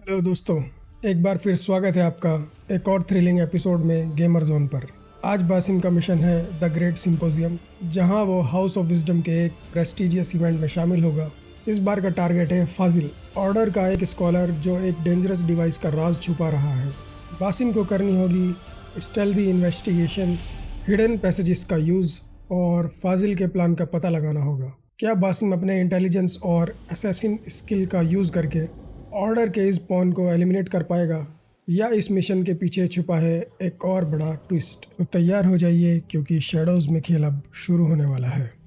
Hello दोस्तों, एक बार फिर स्वागत है आपका एक और थ्रिलिंग एपिसोड में गेमर जोन पर। आज बासिम का मिशन है द ग्रेट सिंपोजियम, जहां वो हाउस ऑफ विजडम के एक प्रेस्टिजियस इवेंट में शामिल होगा। इस बार का टारगेट है फाजिल, ऑर्डर का एक स्कॉलर जो एक डेंजरस डिवाइस का राज छुपा रहा है। बासिम को करनी होगी स्टेल्दी इन्वेस्टिगेशन, हिडन पैसेजेस का यूज़ और फाजिल के प्लान का पता लगाना होगा। क्या बासिम अपने इंटेलिजेंस और असैसिन स्किल का यूज़ करके ऑर्डर के इस पॉन को एलिमिनेट कर पाएगा, या इस मिशन के पीछे छुपा है एक और बड़ा ट्विस्ट? तो तैयार हो जाइए, क्योंकि शैडोज़ में खेल अब शुरू होने वाला है।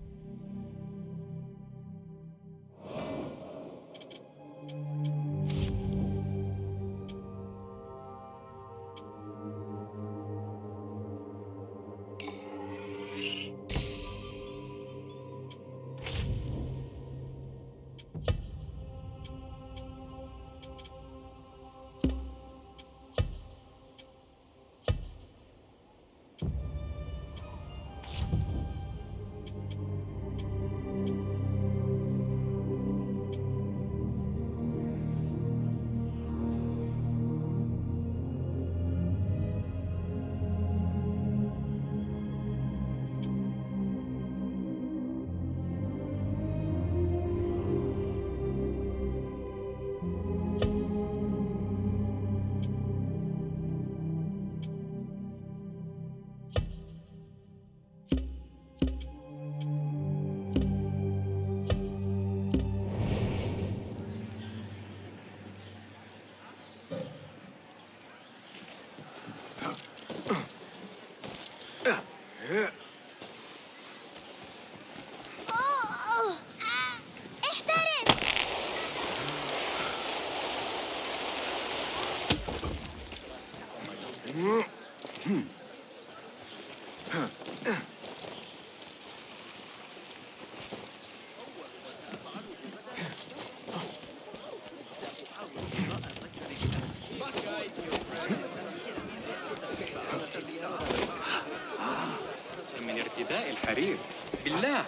من ارتداء الحرير بالله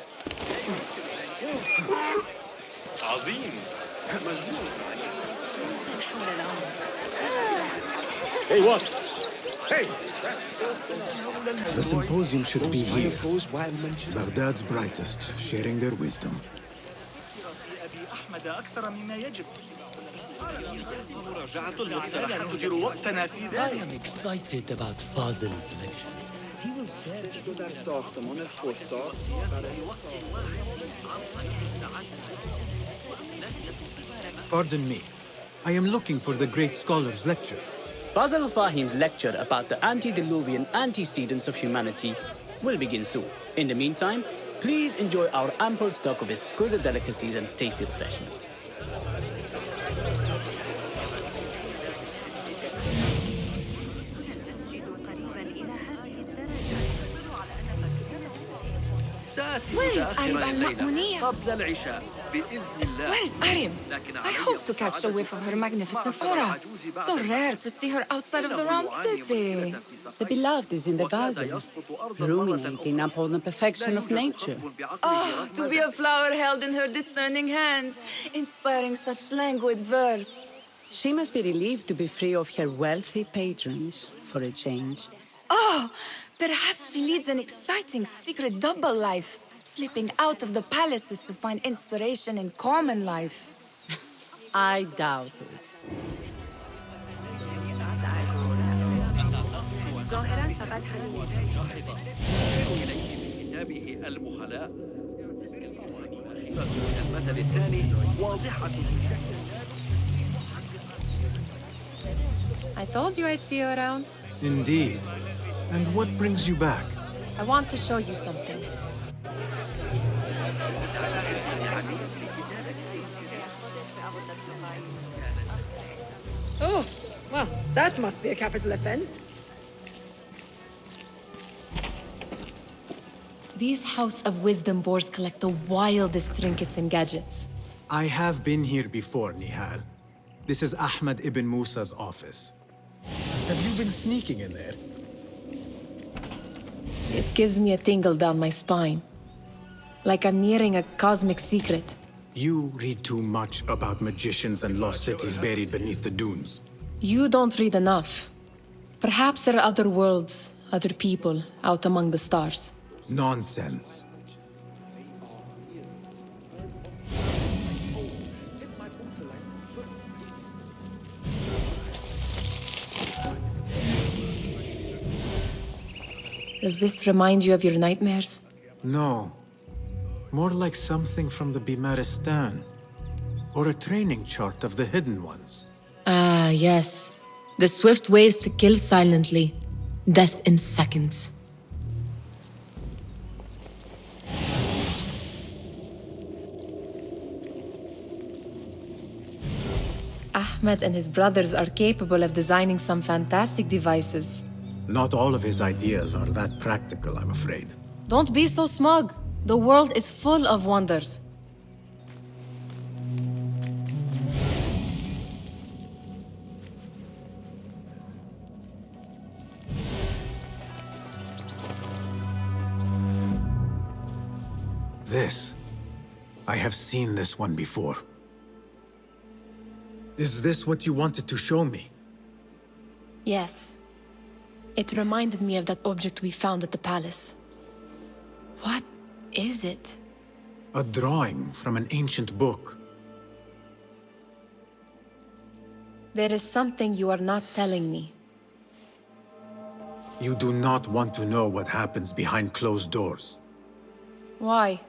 عظيم. Hey, what? Hey! The symposium should be here. Baghdad's brightest, sharing their wisdom. I am excited about Fazil's lecture. Pardon me. I am looking for the great scholar's lecture. Fazil Fahim's lecture about the antediluvian antecedents of humanity will begin soon. In the meantime, please enjoy our ample stock of exquisite delicacies and tasty refreshments. Where is Arib al-Ma'muniyah? قبل العشاء بإذن الله. Where is Arib? I hope to catch a whiff of her magnificent aura. So rare to see her outside of the round city. The beloved is in the garden, ruminating upon the perfection of nature. Oh, to be a flower held in her discerning hands, inspiring such languid verse. She must be relieved to be free of her wealthy patrons for a change. Oh, perhaps she leads an exciting secret double life, slipping out of the palaces to find inspiration in common life. I doubt it. المثل الثاني واضحة. I told you I'd see you around. Indeed. And what brings you back? I want to show you something. Oh, well, that must be a capital offense. These House of Wisdom boards collect the wildest trinkets and gadgets. I have been here before, Nehal. This is Ahmed ibn Musa's office. Have you been sneaking in there? It gives me a tingle down my spine. Like I'm nearing a cosmic secret. You read too much about magicians and lost cities buried beneath the dunes. You don't read enough. Perhaps there are other worlds, other people out among the stars. Nonsense. Does this remind you of your nightmares? No. More like something from the Bimaristan. Or a training chart of the Hidden Ones. Ah, yes. The swift ways to kill silently. Death in seconds. Ahmed and his brothers are capable of designing some fantastic devices. Not all of his ideas are that practical, I'm afraid. Don't be so smug. The world is full of wonders. This. I have seen this one before. Is this what you wanted to show me? Yes. It reminded me of that object we found at the palace. What is it? A drawing from an ancient book. There is something you are not telling me. You do not want to know what happens behind closed doors. Why?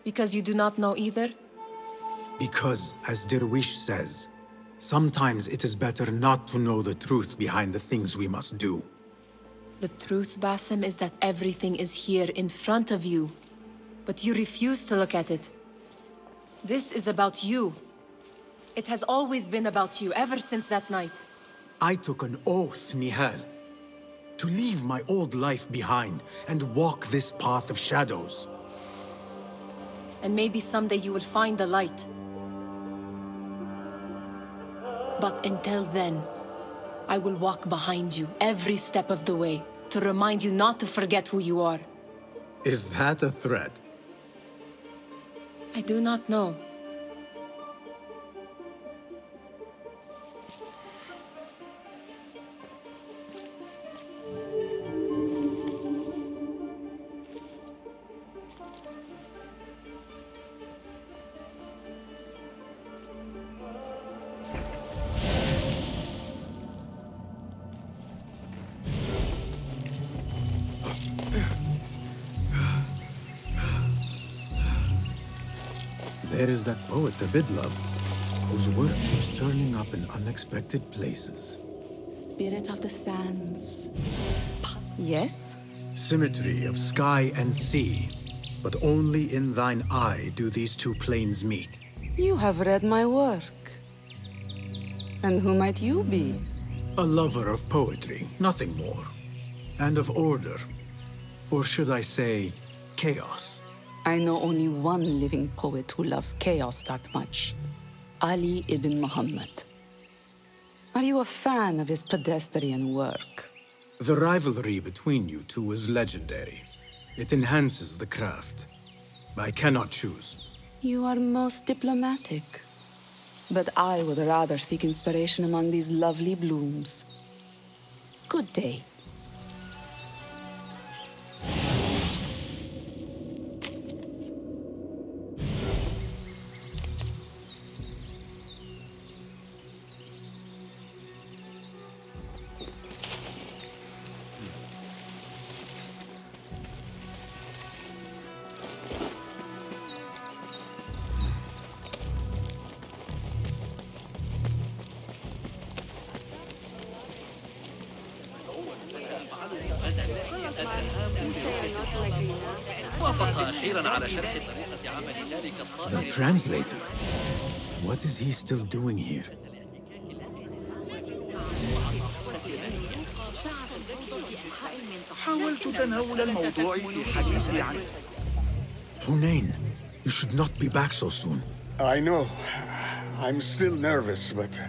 Because you do not know either? Because, as Derwish says, sometimes it is better not to know the truth behind the things we must do. The truth, Basim, is that everything is here in front of you. But you refuse to look at it. This is about you. It has always been about you, ever since that night. I took an oath, Nehal, to leave my old life behind and walk this path of shadows. And maybe someday you will find the light. But until then, I will walk behind you every step of the way to remind you not to forget who you are. Is that a threat? I do not know. There is that poet Abid loves, whose work keeps turning up in unexpected places. Spirit of the sands. Yes? Symmetry of sky and sea, but only in thine eye do these two planes meet. You have read my work. And who might you be? A lover of poetry, nothing more. And of order. Or should I say, chaos. I know only one living poet who loves chaos that much. Ali ibn Muhammad. Are you a fan of his pedestrian work? The rivalry between you two is legendary. It enhances the craft. I cannot choose. You are most diplomatic. But I would rather seek inspiration among these lovely blooms. Good day. The translator? What is he still doing here? حاولت تناول الموضوع في الحديث عنه. Hunayn, you should not be back so soon. I know. I'm still nervous, but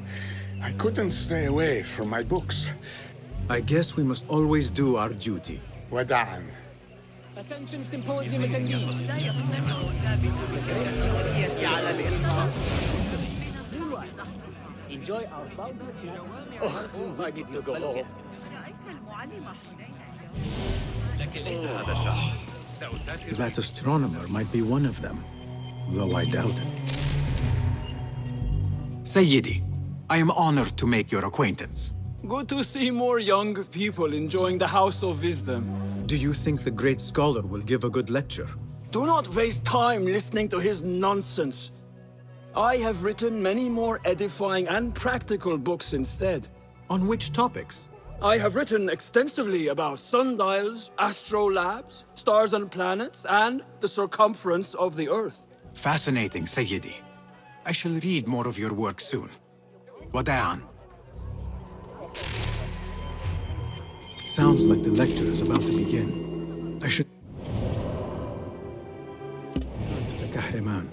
I couldn't stay away from my books. I guess we must always do our duty. وداعاً. Attention symposium attendees. Enjoy our bounty. Oh, I need to go home. That astronomer might be one of them, though I doubt it. Sayyidi, I am honored to make your acquaintance. Good to see more young people enjoying the House of Wisdom. Do you think the great scholar will give a good lecture? Do not waste time listening to his nonsense. I have written many more edifying and practical books instead. On which topics? I have written extensively about sundials, astrolabes, stars and planets, and the circumference of the Earth. Fascinating, Sayyidi. I shall read more of your work soon. Wada'an. Sounds like the lecture is about to begin. I should... Turn to the Kahraman.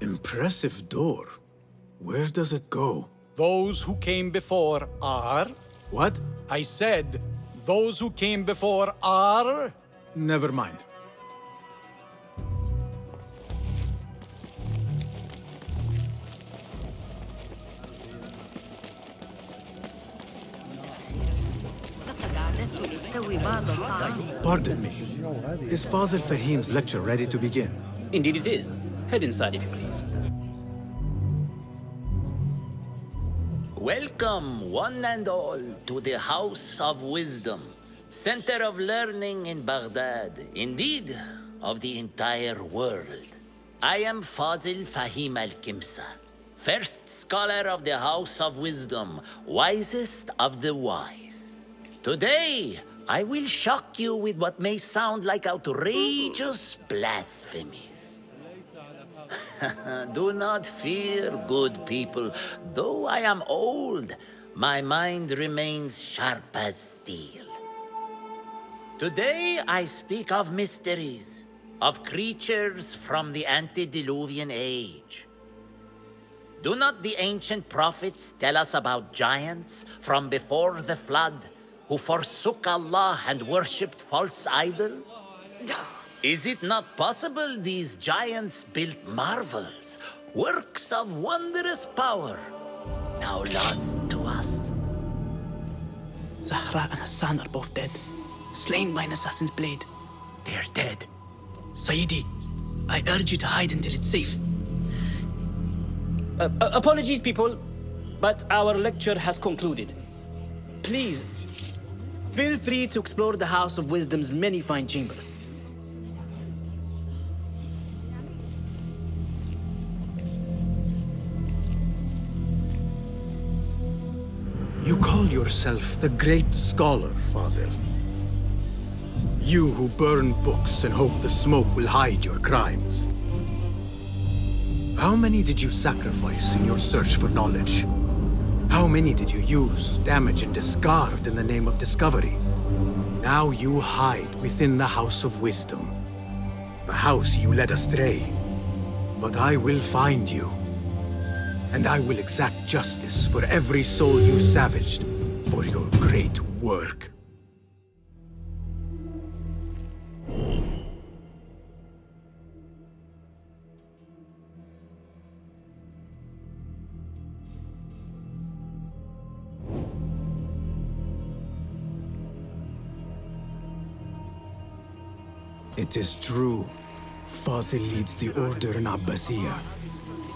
Impressive door. Where does it go? Those who came before are... What? I said, those who came before are... Never mind. Pardon me. Is Fazil Fahim's lecture ready to begin? Indeed it is. Head inside if you please. Welcome, one and all, to the House of Wisdom, center of learning in Baghdad, indeed, of the entire world. I am Fazil Fahim al-Kimsa, first scholar of the House of Wisdom, wisest of the wise. Today, I will shock you with what may sound like outrageous blasphemies. Do not fear, good people. Though I am old, my mind remains sharp as steel. Today I speak of mysteries, of creatures from the antediluvian age. Do not the ancient prophets tell us about giants from before the flood who forsook Allah and worshipped false idols? Is it not possible these giants built marvels, works of wondrous power, now lost to us? Zahra and Hassan are both dead, slain by an assassin's blade. They're dead. Sayyidi, I urge you to hide until it's safe. Apologies, people, but our lecture has concluded. Please, feel free to explore the House of Wisdom's many fine chambers. You call yourself the Great Scholar, Fazil. You who burn books and hope the smoke will hide your crimes. How many did you sacrifice in your search for knowledge? How many did you use, damage, and discard in the name of discovery? Now you hide within the House of Wisdom. The house you led astray. But I will find you. And I will exact justice for every soul you savaged for your great work. It is true. Fazil leads the order in Abbasiyah.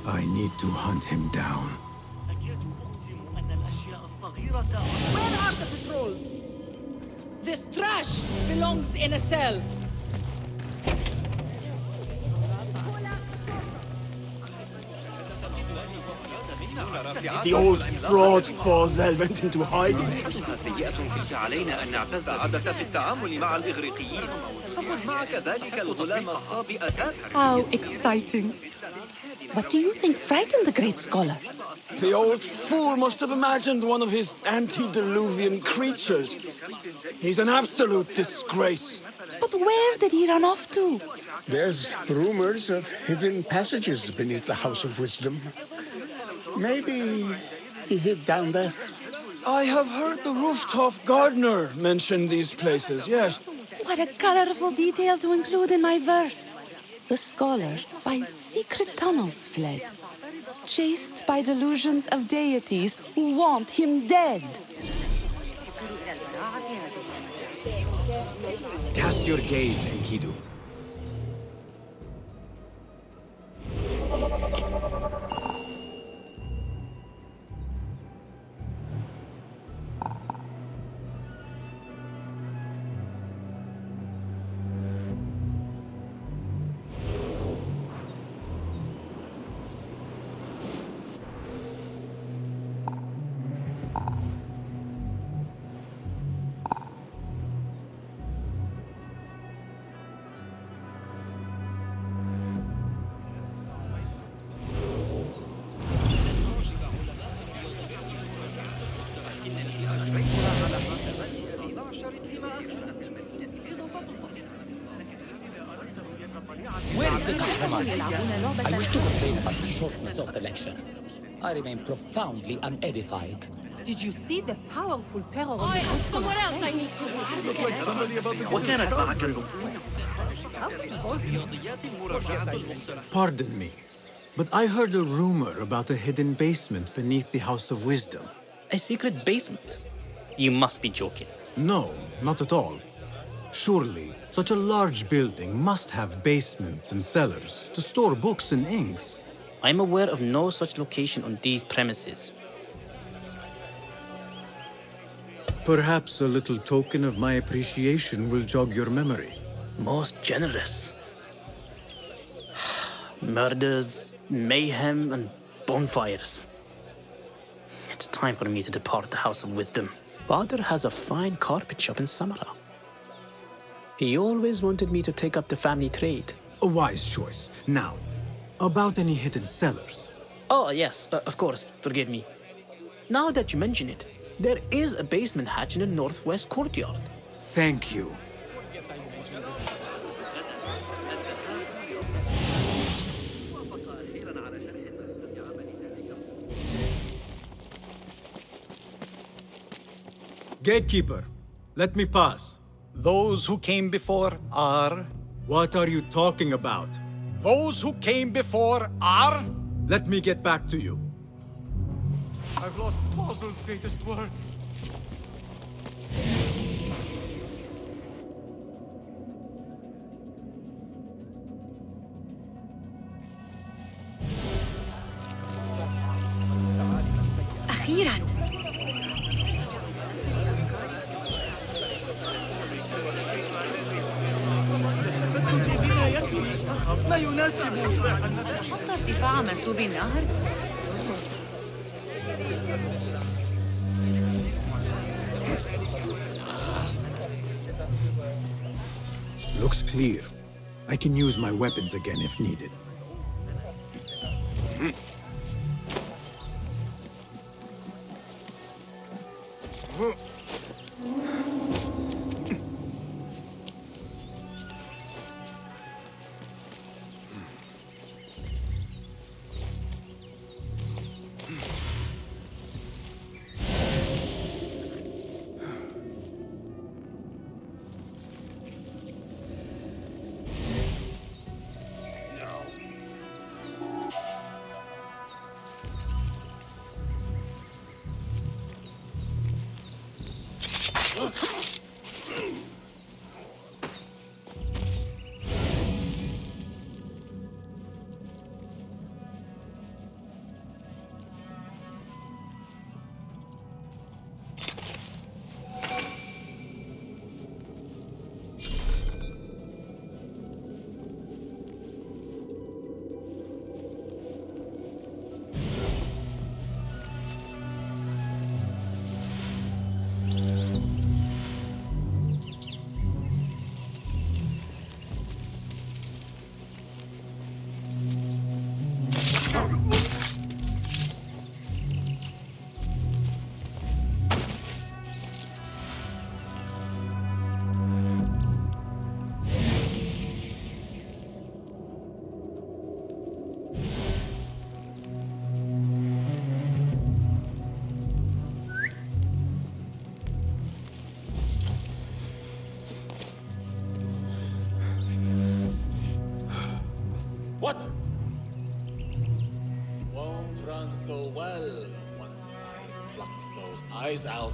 I need to hunt him down. Where are the patrols? This trash belongs in a cell. The old fraud Fazil went into hiding. علينا أن نعتز بالسعادة في التعامل مع الإغريقيين. فخذ معك ذلك الغلام الصابئ. How exciting. What do you think frightened the great scholar? The old fool must have imagined one of his antediluvian creatures. He's an absolute disgrace. But where did he run off to? There's rumors of hidden passages beneath the House of Wisdom. Maybe he hid down there. I have heard the rooftop gardener mention these places, yes. What a colorful detail to include in my verse. The scholar by secret tunnels fled, chased by delusions of deities who want him dead. Cast your gaze, Enkidu. Where is the Kahraman? I wish to complain about the shortness of the lecture. I remain profoundly unedified. Did you see the powerful terror? I have somewhere else I need to be. Look like somebody about to وكانت Pardon me, but I heard a rumor about a hidden basement beneath the House of Wisdom. A secret basement? You must be joking. No, not at all. Surely, such a large building must have basements and cellars to store books and inks. I'm aware of no such location on these premises. Perhaps a little token of my appreciation will jog your memory. Most generous. Murders, mayhem, and bonfires. It's time for me to depart the House of Wisdom. Father has a fine carpet shop in Samara. He always wanted me to take up the family trade. A wise choice. Now, about any hidden cellars. Oh, yes, of course, forgive me. Now that you mention it, there is a basement hatch in the northwest courtyard. Thank you. Gatekeeper, let me pass. Those who came before are... What are you talking about? Those who came before are... Let me get back to you. I've lost Fazil's greatest word. أخيراً. لا يناسب حتى ارتفاع منسوب النهر. Looks clear. I can use my weapons again if needed. those eyes out.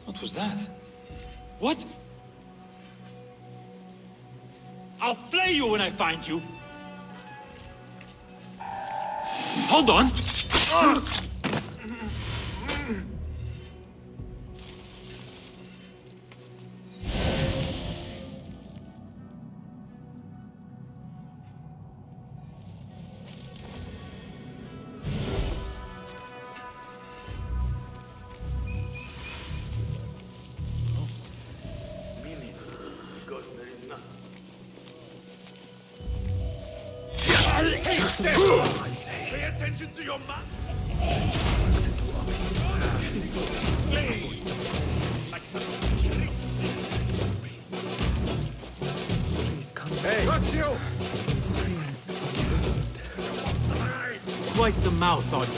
What was that? What? I'll flay you when I find you! Hold on! I say. Pay attention to your man. Hey! Got you! Wipe the mouth on you.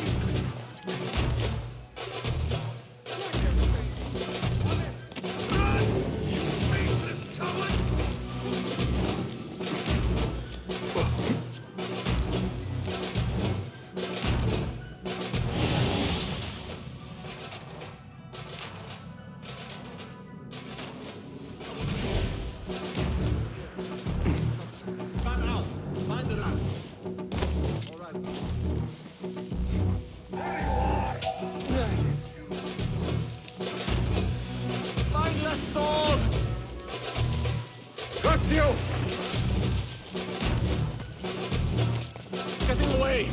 Getting away!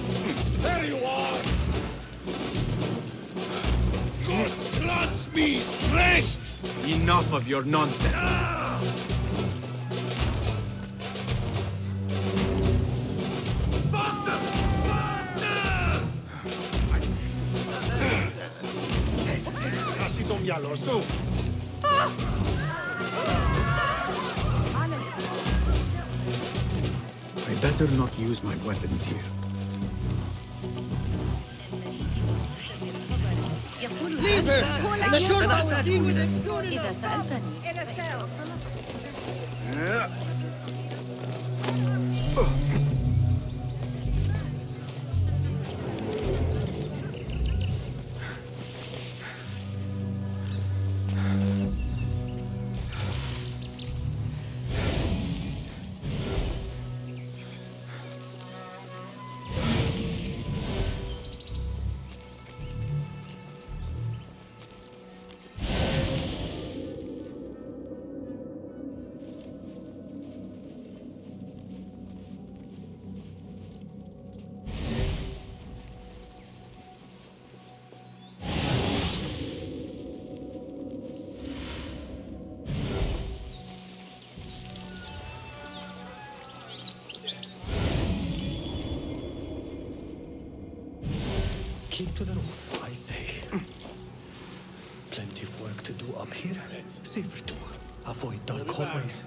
There you are! God grants me strength! Enough of your nonsense. Faster! Faster! Casi Dom Yaloso. I better not use my weapons here. Leave her! The shortcut will deal with it soon enough. In a cell. Keep to the roof, I say. Plenty of work to do up here. Safer too. Avoid dark hallways,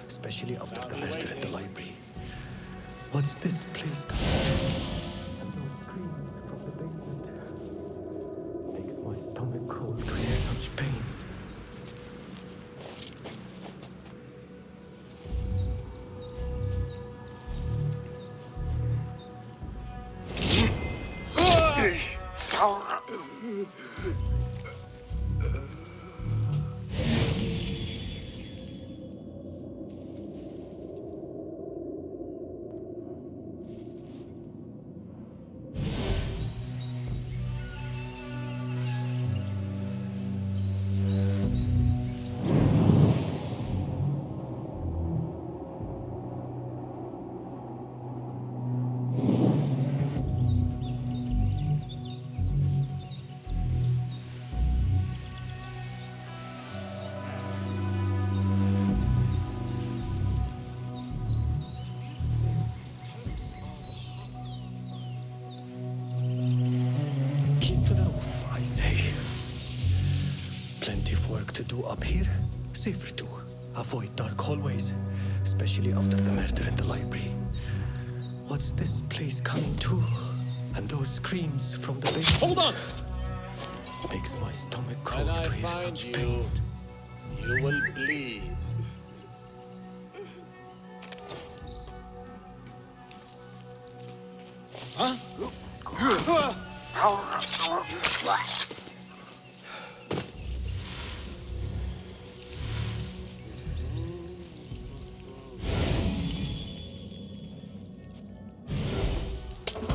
especially after the murder at the library. What's this place called? And those screams from the basement. Makes my stomach cold to hear such pain. To do up here, safer too. Avoid dark hallways, especially after the murder in the library. What's this place coming to? And those screams from the base. Hold on! Makes my stomach crawl When I to hear find such pain. you will bleed. Huh?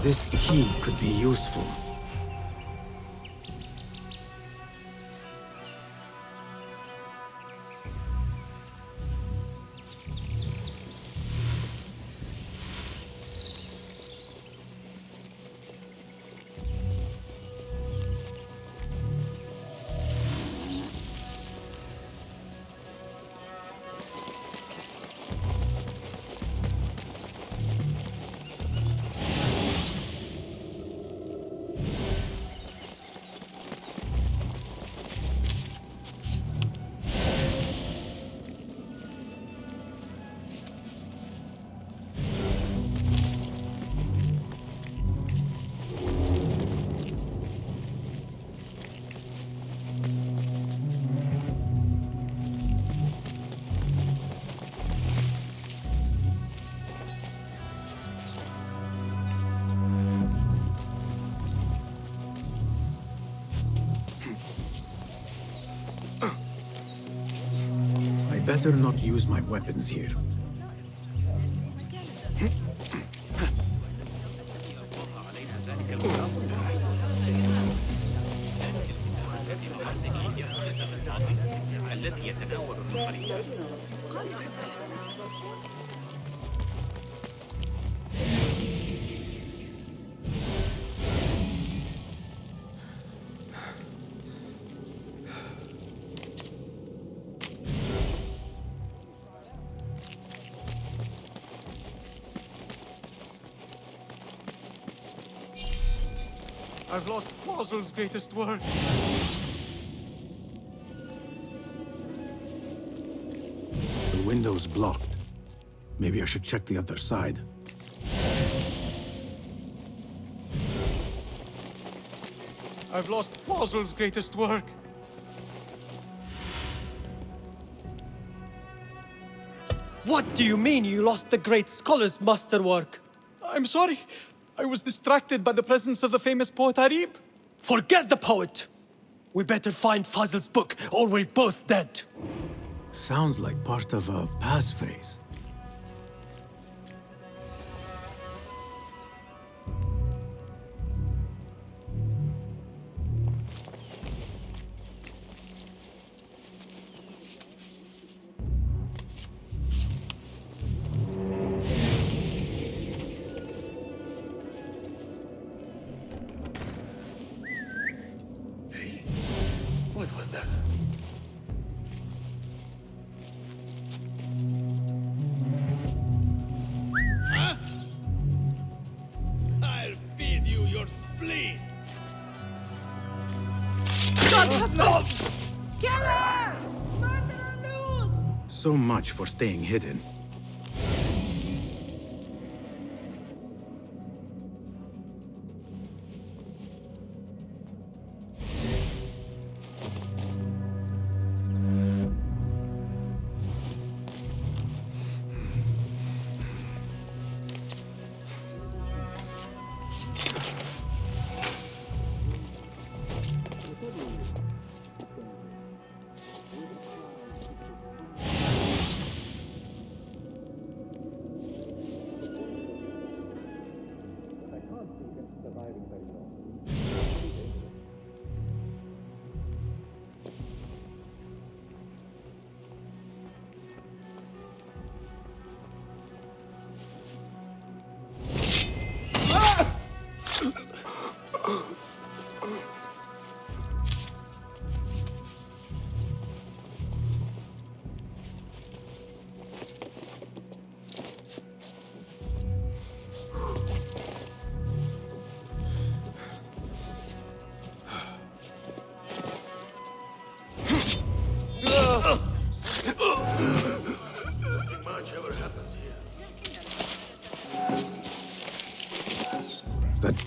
This key could be useful. Better not use my weapons here. I've lost Fazil's greatest work. The window's blocked. Maybe I should check the other side. I've lost Fazil's greatest work. What do you mean you lost the great scholar's masterwork? I'm sorry. I was distracted by the presence of the famous poet Arib. Forget the poet! We better find Fazil's book, or we're both dead. Sounds like part of a passphrase. What was that? Huh? I'll feed you your spleen. God have mercy! Killer! Murderer loose! So much for staying hidden.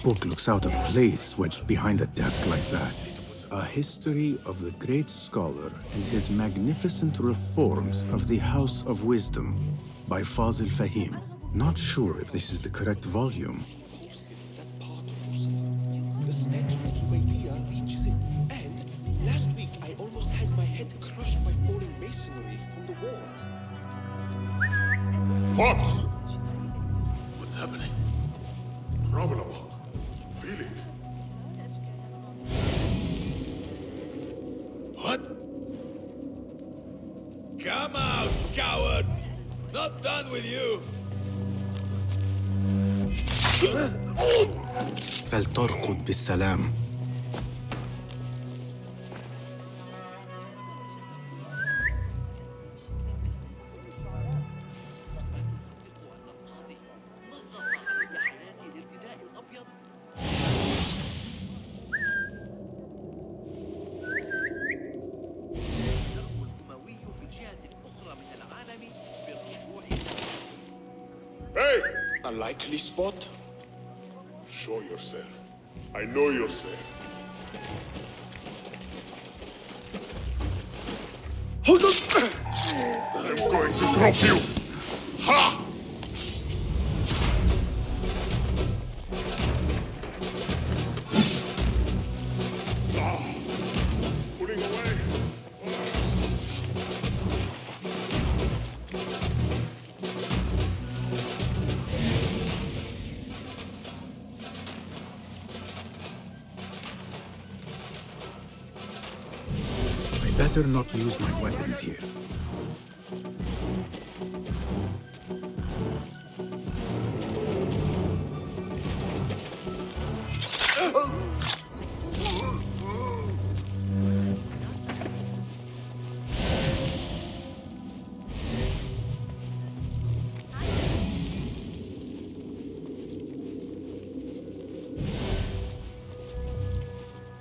book looks out of place wedged behind a desk like that. A history of the great scholar and his magnificent reforms of the House of Wisdom by Fazil Fahim. Not sure if this is the correct volume. The stench from Subaydia reaches it. And last week I almost had my head crushed by falling masonry from the wall. What? What's happening? Trouble about. Feel it. What? Come out, coward! Not done with you! فلترقد بالسلام. Hey! A likely spot? Show yourself. I know yourself. Hold on! I'm going to drop you! Ha! Pulling away. Better not use my weapons here.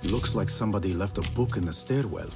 Looks like somebody left a book in the stairwell.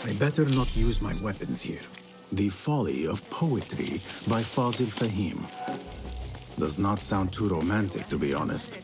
I better not use my weapons here. The Folly of Poetry by Fazil Fahim. Does not sound too romantic, to be honest.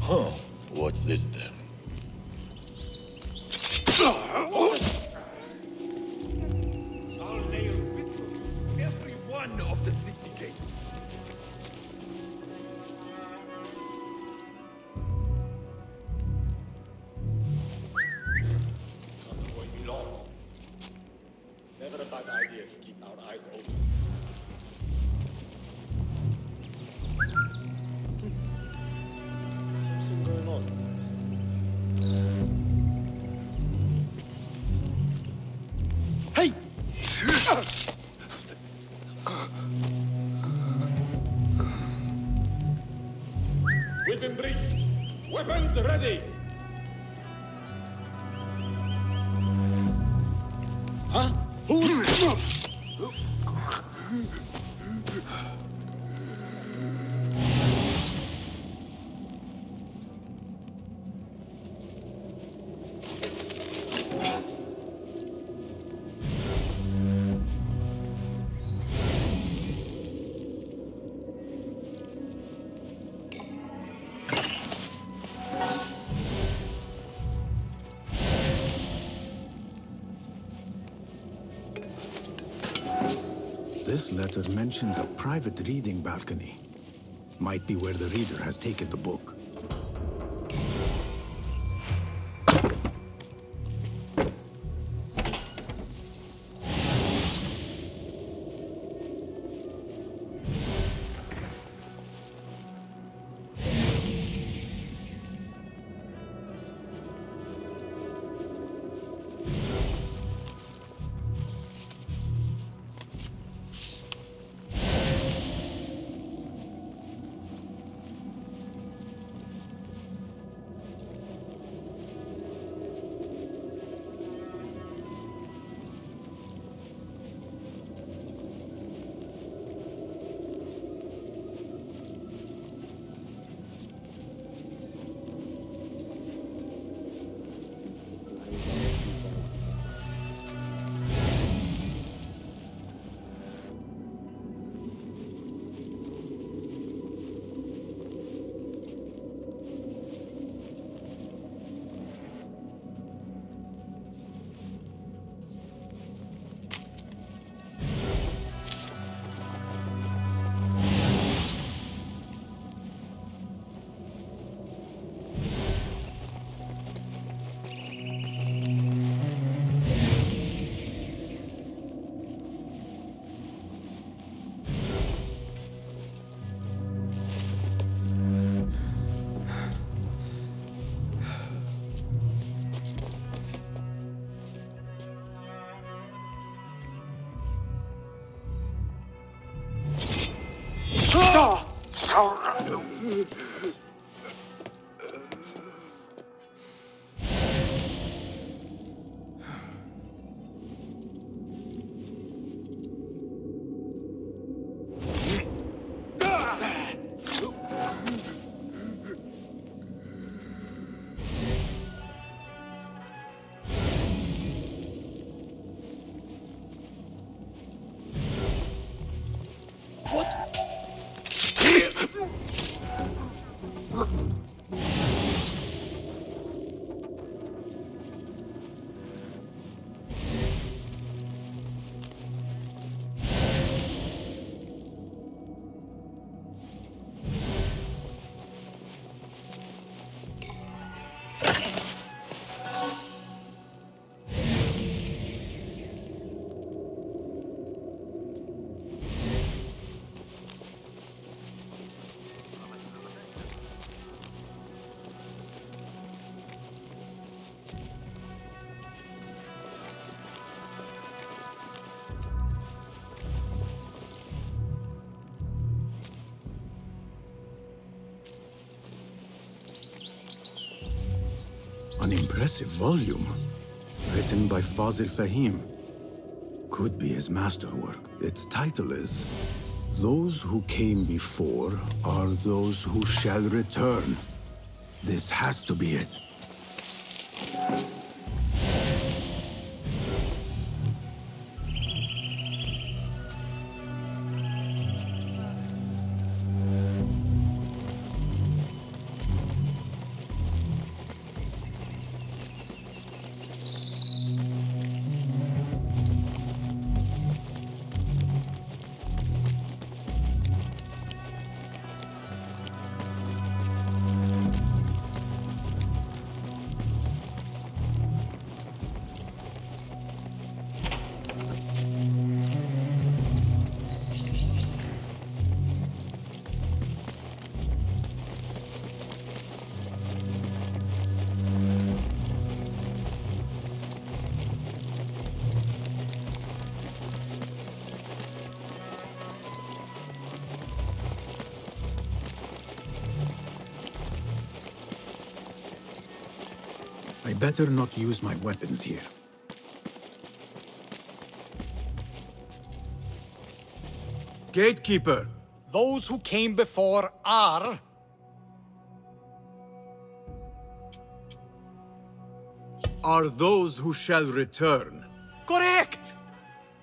Huh. What's this then? I'll nail literally every one of the city gates. Not where you belong. Never a bad idea to keep our eyes open. Something going on. Hey! We've been breached. Weapons ready. Huh? Who's... This letter mentions a private reading balcony. Might be where the reader has taken the book. An impressive volume, written by Fazil Fahim. Could be his masterwork. Its title is, "Those who came before are those who shall return." This has to be it. I better not use my weapons here. Gatekeeper! Those who came before are... Are those who shall return. Correct!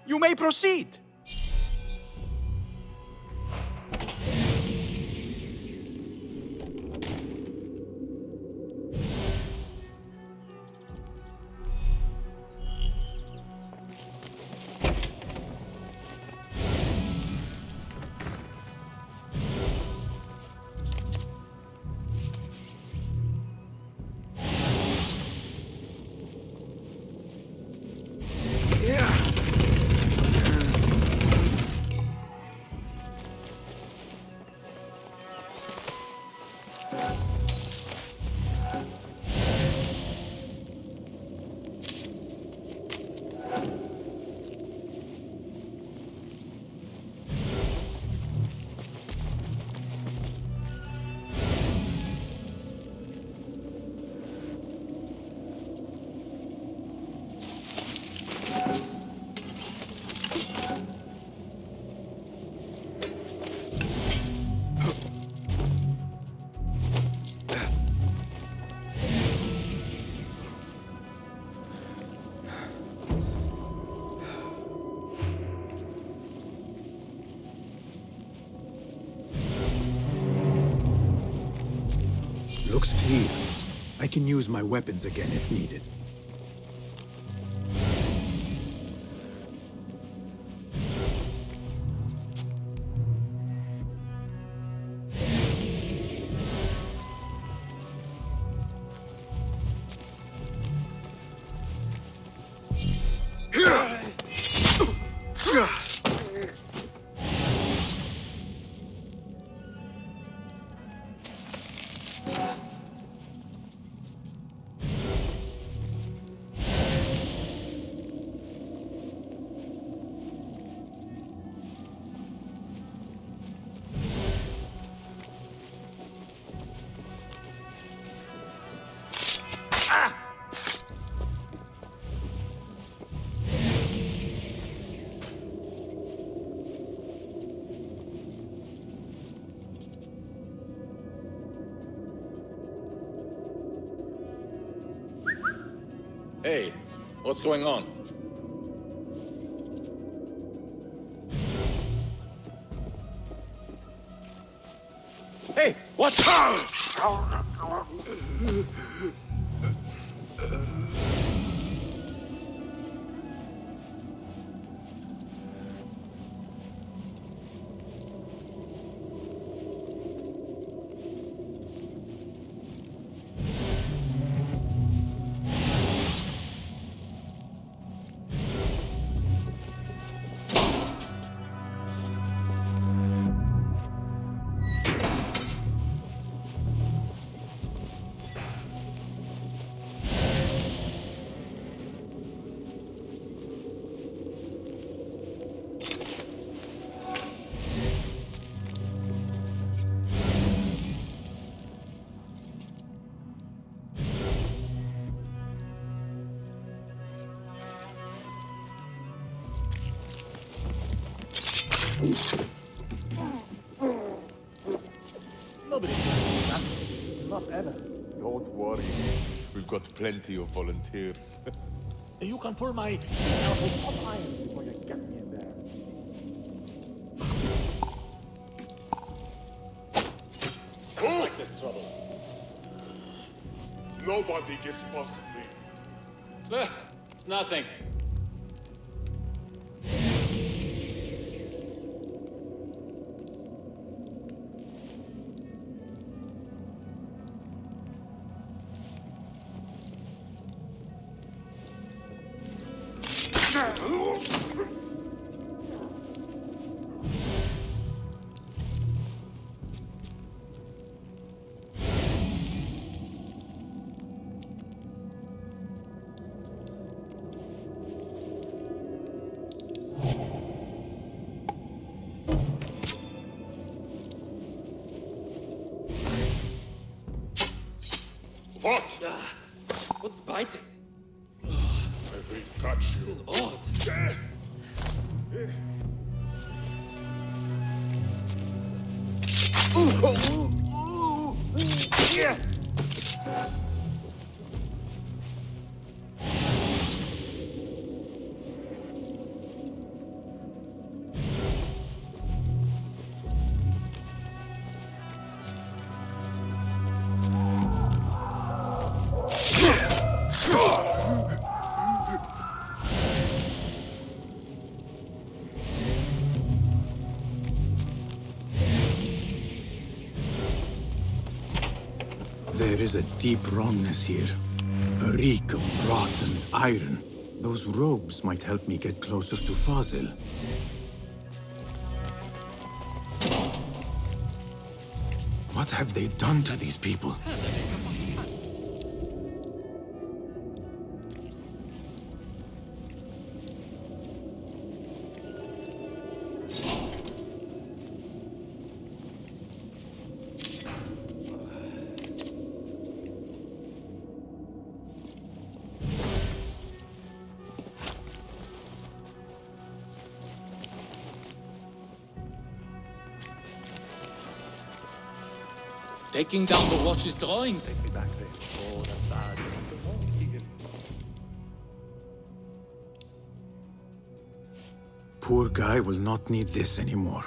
You may proceed. Looks clear. I can use my weapons again if needed. Hey, what's going on? Hey, what's... Nobody not ever. Don't worry. We've got plenty of volunteers. You can pull my elbow up iron before you get me in there. Sounds like this trouble. Nobody gets past me. It's nothing. What? What's biting? I will catch you. Odd. There is a deep wrongness here. A reek of rotten iron. Those robes might help me get closer to Fazil. What have they done to these people? Taking down the watch's drawings. Take me back there. Oh, that's bad. Poor guy will not need this anymore.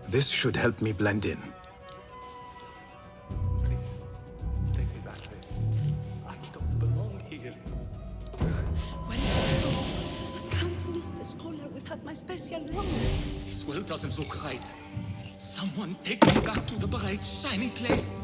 This should help me blend in. Please, take me back there. I don't belong here. Where is it? I can't meet the scholar without my special robe. This world doesn't look right. Someone take me back to the bright, shiny place.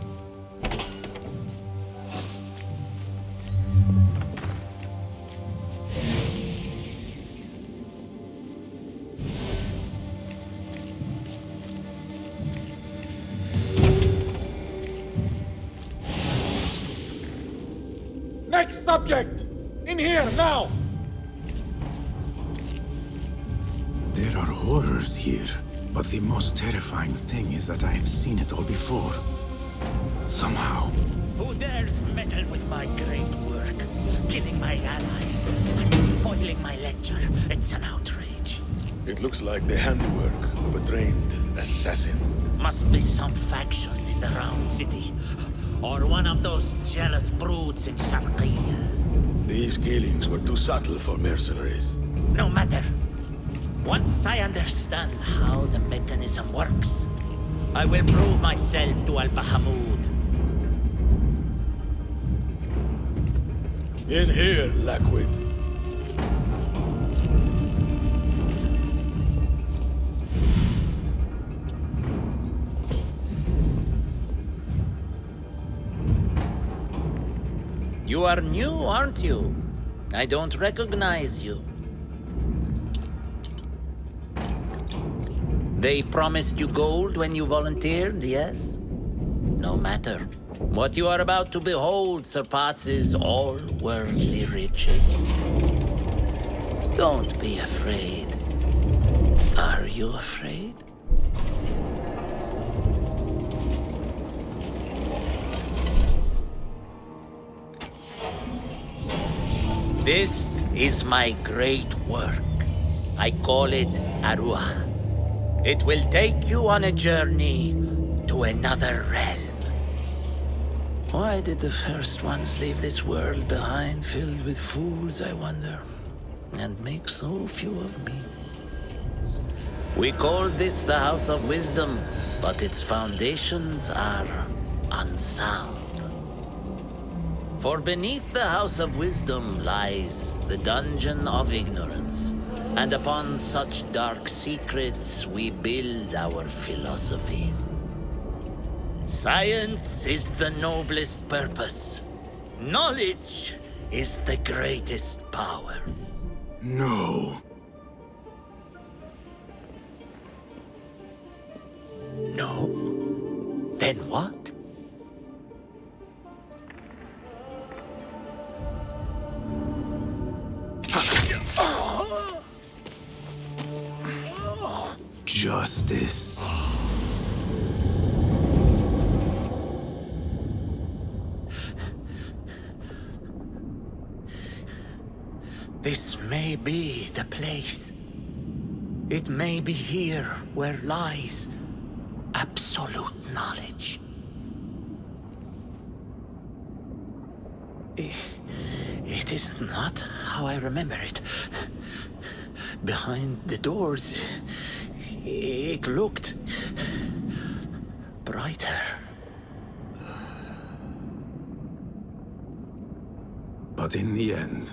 Next subject! In here, now! There are horrors here, but the most terrifying thing is that I have seen it all before. Somehow. Who dares meddle with my great work? Killing my allies and spoiling my lecture. It's an outrage. It looks like the handiwork of a trained assassin. Must be some faction in the Round City. Or one of those jealous broods in Sharqiyya. These killings were too subtle for mercenaries. No matter. Once I understand how the mechanism works, I will prove myself to Al-Bahamud. In here, Lackwit. You are new, aren't you? I don't recognize you. They promised you gold when you volunteered, yes? No matter. What you are about to behold surpasses all worldly riches. Don't be afraid. Are you afraid? This is my great work. I call it Arwah. It will take you on a journey to another realm. Why did the first ones leave this world behind, filled with fools, I wonder, and make so few of me? We called this the House of Wisdom, but its foundations are unsound. For beneath the House of Wisdom lies the Dungeon of Ignorance, and upon such dark secrets we build our philosophies. Science is the noblest purpose. Knowledge is the greatest power. No. No? Then what? Justice. This may be the place. It may be here where lies absolute knowledge. It is not how I remember it. Behind the doors, it looked brighter. But in the end,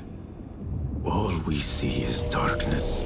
all we see is darkness.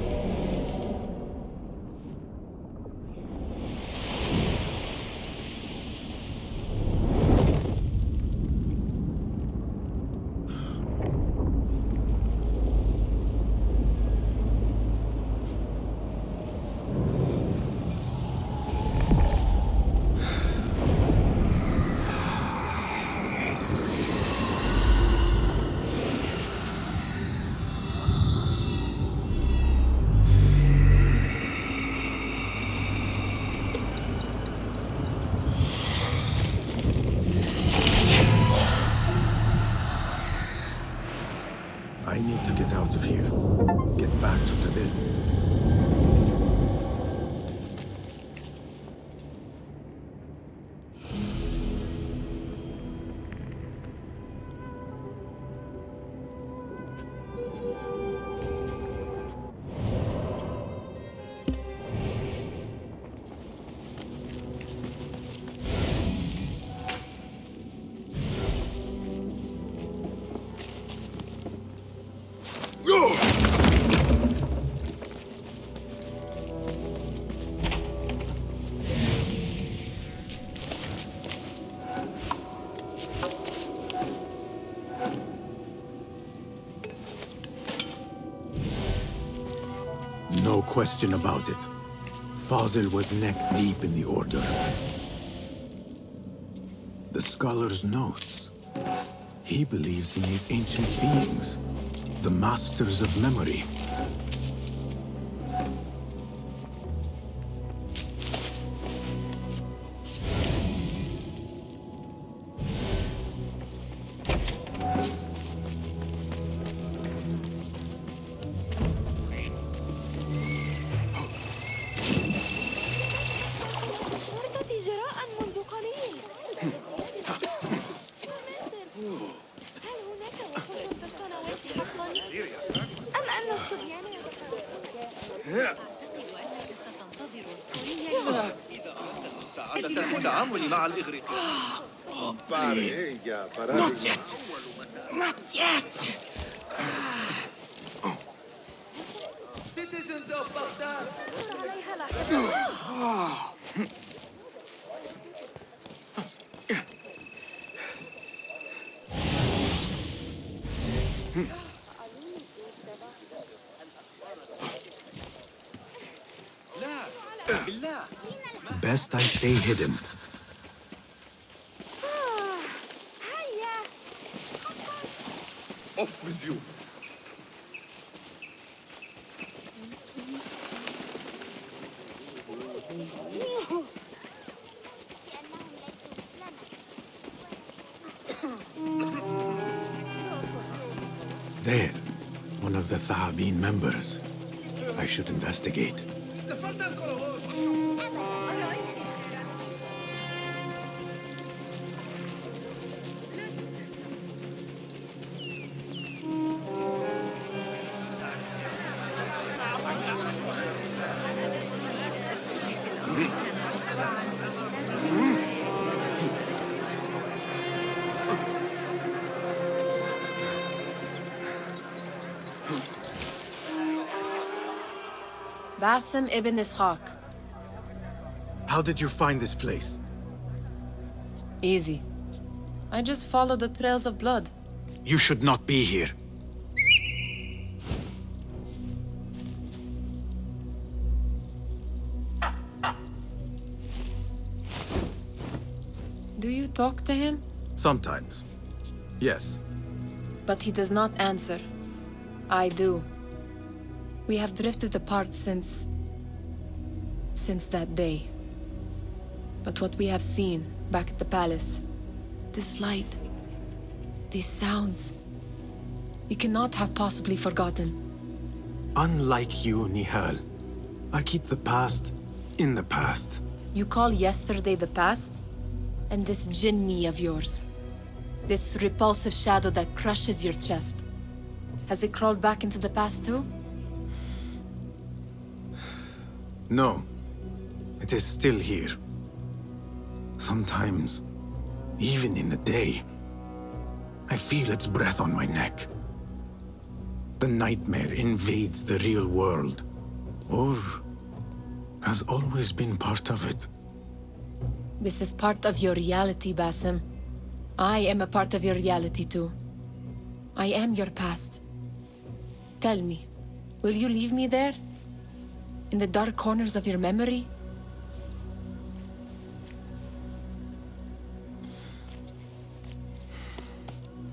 I need to get out of here. Get back to the inn. No question about it. Fazil was neck-deep in the Order. The scholar's notes. He believes in these ancient beings, the masters of memory. Not yet. Not yet! Citizens of Baghdad! Best I stay hidden. Off with you! There, one of the Thahabin members. I should investigate. Basim ibn Ishaq. How did you find this place? Easy. I just followed the trails of blood. You should not be here. Do you talk to him? Sometimes. Yes. But he does not answer. I do. We have drifted apart since that day. But what we have seen back at the palace, this light, these sounds, you cannot have possibly forgotten. Unlike you, Nehal, I keep the past in the past. You call yesterday the past? And this jinni of yours? This repulsive shadow that crushes your chest? Has it crawled back into the past too? No. It is still here. Sometimes, even in the day, I feel its breath on my neck. The nightmare invades the real world, or has always been part of it. This is part of your reality, Basim. I am a part of your reality too. I am your past. Tell me, will you leave me there? In the dark corners of your memory?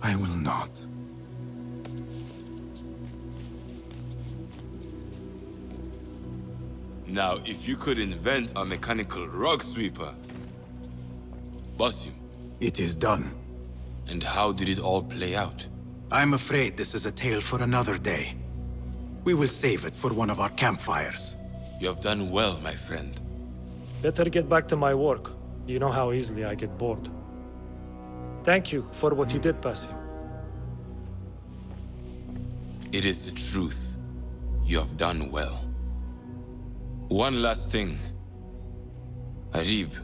I will not. Now, if you could invent a mechanical rug sweeper... Basim. It is done. And how did it all play out? I'm afraid this is a tale for another day. We will save it for one of our campfires. You have done well, my friend. Better get back to my work. You know how easily I get bored. Thank you for what you did, Basim. It is the truth. You have done well. One last thing. Arib.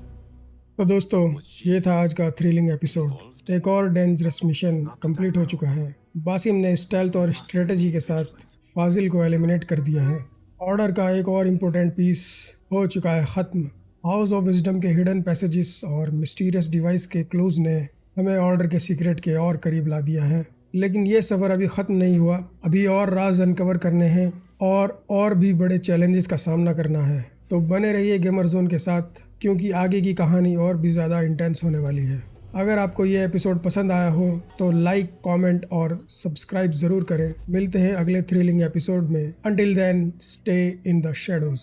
तो दोस्तों, ये था आज का thrilling episode. एक और dangerous mission complete हो चुका है। बासिम ने स्टेल्थ और स्ट्रेटजी के साथ फाजिल को एलिमिनेट कर दिया है। ऑर्डर का एक और इम्पोर्टेंट पीस हो चुका है ख़त्म। हाउस ऑफ विजडम के हिडन पैसेजेस और मिस्टीरियस डिवाइस के क्लूज ने हमें ऑर्डर के सीक्रेट के और करीब ला दिया है। लेकिन ये सफ़र अभी ख़त्म नहीं हुआ। अभी और राज अनकवर करने हैं और भी बड़े चैलेंजेस का सामना करना है। तो बने रहिए गेमर जोन के साथ, क्योंकि आगे की कहानी और भी ज़्यादा इंटेंस होने वाली है। अगर आपको ये एपिसोड पसंद आया हो तो लाइक, कमेंट और सब्सक्राइब ज़रूर करें। मिलते हैं अगले थ्रिलिंग एपिसोड में। Until then, stay in the shadows.